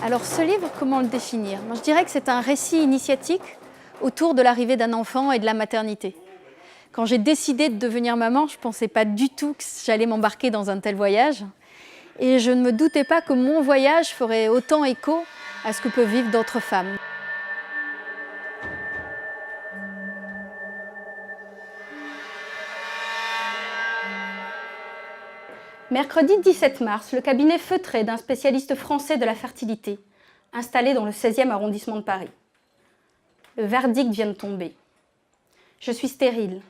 Alors ce livre, comment le définir? Moi, je dirais que c'est un récit initiatique autour de l'arrivée d'un enfant et de la maternité. Quand j'ai décidé de devenir maman, je ne pensais pas du tout que j'allais m'embarquer dans un tel voyage. Et je ne me doutais pas que mon voyage ferait autant écho à ce que peuvent vivre d'autres femmes. Mercredi 17 mars, le cabinet feutré d'un spécialiste français de la fertilité, installé dans le 16e arrondissement de Paris. Le verdict vient de tomber. Je suis stérile.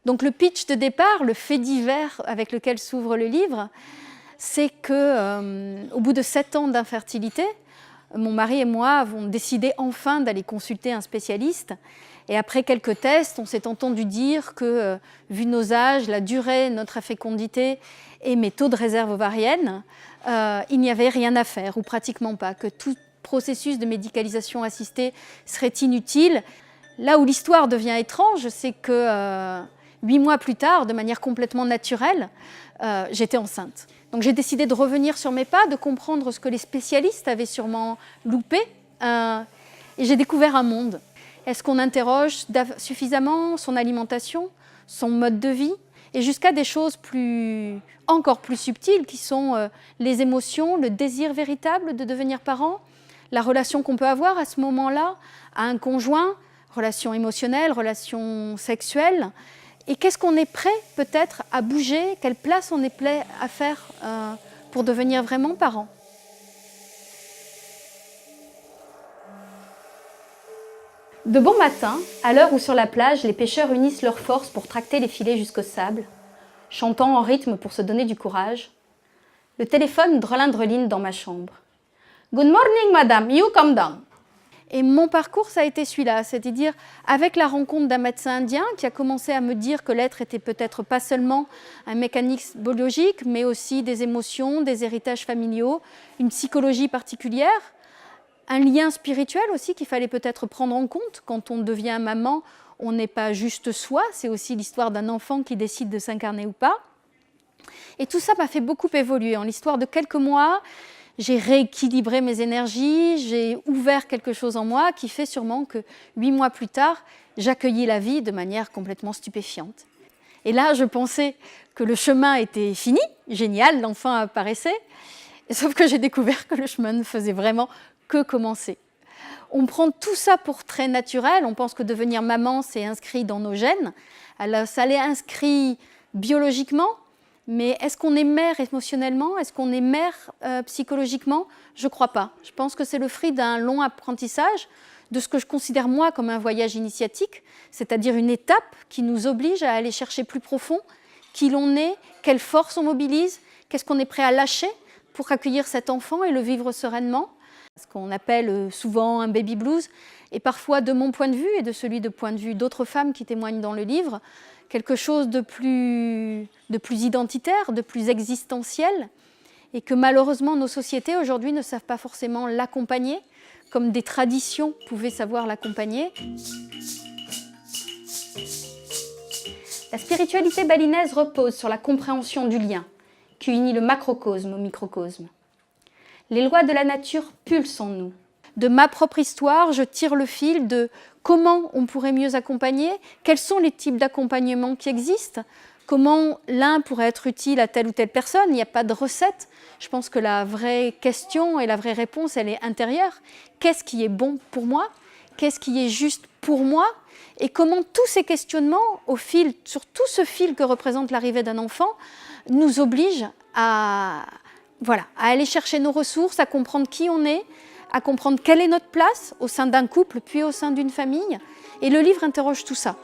Donc le pitch de départ, le fait divers avec lequel s'ouvre le livre, c'est qu'au bout de 7 ans d'infertilité, mon mari et moi avons décidé enfin d'aller consulter un spécialiste. Et après quelques tests, on s'est entendu dire que, vu nos âges, la durée, notre fécondité et mes taux de réserve ovarienne, il n'y avait rien à faire, ou pratiquement pas, que tout processus de médicalisation assistée serait inutile. Là où l'histoire devient étrange, c'est que 8 mois plus tard, de manière complètement naturelle, j'étais enceinte. Donc j'ai décidé de revenir sur mes pas, de comprendre ce que les spécialistes avaient sûrement loupé, et j'ai découvert un monde. Est-ce qu'on interroge suffisamment son alimentation, son mode de vie, et jusqu'à des choses encore plus subtiles qui sont les émotions, le désir véritable de devenir parent, la relation qu'on peut avoir à ce moment-là à un conjoint, relation émotionnelle, relation sexuelle. Et qu'est-ce qu'on est prêt peut-être à bouger, quelle place on est prêt à faire pour devenir vraiment parent. De bon matin, à l'heure où sur la plage, les pêcheurs unissent leurs forces pour tracter les filets jusqu'au sable, chantant en rythme pour se donner du courage, le téléphone drelin-dreline dans ma chambre. « Good morning, madame, you come down !» Et mon parcours, ça a été celui-là, c'est-à-dire avec la rencontre d'un médecin indien qui a commencé à me dire que l'être était peut-être pas seulement un mécanisme biologique, mais aussi des émotions, des héritages familiaux, une psychologie particulière, un lien spirituel aussi qu'il fallait peut-être prendre en compte. Quand on devient maman, on n'est pas juste soi, c'est aussi l'histoire d'un enfant qui décide de s'incarner ou pas. Et tout ça m'a fait beaucoup évoluer. En l'histoire de quelques mois, j'ai rééquilibré mes énergies, j'ai ouvert quelque chose en moi qui fait sûrement que 8 mois plus tard, j'accueillis la vie de manière complètement stupéfiante. Et là, je pensais que le chemin était fini, génial, l'enfant apparaissait, sauf que j'ai découvert que le chemin ne faisait vraiment que commencer. On prend tout ça pour très naturel, on pense que devenir maman, c'est inscrit dans nos gènes, alors ça l'est inscrit biologiquement. Mais est-ce qu'on est mère émotionnellement? Est-ce qu'on est mère psychologiquement? Je ne crois pas. Je pense que c'est le fruit d'un long apprentissage, de ce que je considère moi comme un voyage initiatique, c'est-à-dire une étape qui nous oblige à aller chercher plus profond qui l'on est, quelle force on mobilise, qu'est-ce qu'on est prêt à lâcher pour accueillir cet enfant et le vivre sereinement. Ce qu'on appelle souvent un baby blues, et parfois de mon point de vue et de celui de point de vue d'autres femmes qui témoignent dans le livre, quelque chose de plus identitaire, de plus existentiel, et que malheureusement nos sociétés aujourd'hui ne savent pas forcément l'accompagner, comme des traditions pouvaient savoir l'accompagner. La spiritualité balinaise repose sur la compréhension du lien, qui unit le macrocosme au microcosme. Les lois de la nature pulsent en nous. De ma propre histoire, je tire le fil de comment on pourrait mieux accompagner, quels sont les types d'accompagnement qui existent, comment l'un pourrait être utile à telle ou telle personne. Il n'y a pas de recette. Je pense que la vraie question et la vraie réponse, elle est intérieure. Qu'est-ce qui est bon pour moi? Qu'est-ce qui est juste pour moi? Et comment tous ces questionnements, sur tout ce fil que représente l'arrivée d'un enfant, nous obligent à aller chercher nos ressources, à comprendre qui on est, à comprendre quelle est notre place au sein d'un couple, puis au sein d'une famille. Et le livre interroge tout ça.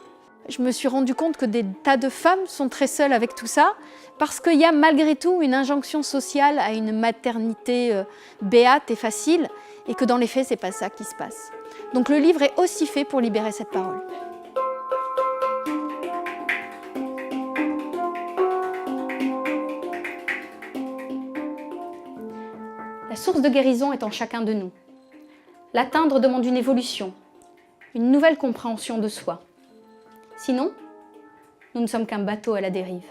Je me suis rendu compte que des tas de femmes sont très seules avec tout ça, parce qu'il y a malgré tout une injonction sociale à une maternité béate et facile, et que dans les faits, c'est pas ça qui se passe. Donc le livre est aussi fait pour libérer cette parole. La source de guérison est en chacun de nous. L'atteindre demande une évolution, une nouvelle compréhension de soi. Sinon, nous ne sommes qu'un bateau à la dérive.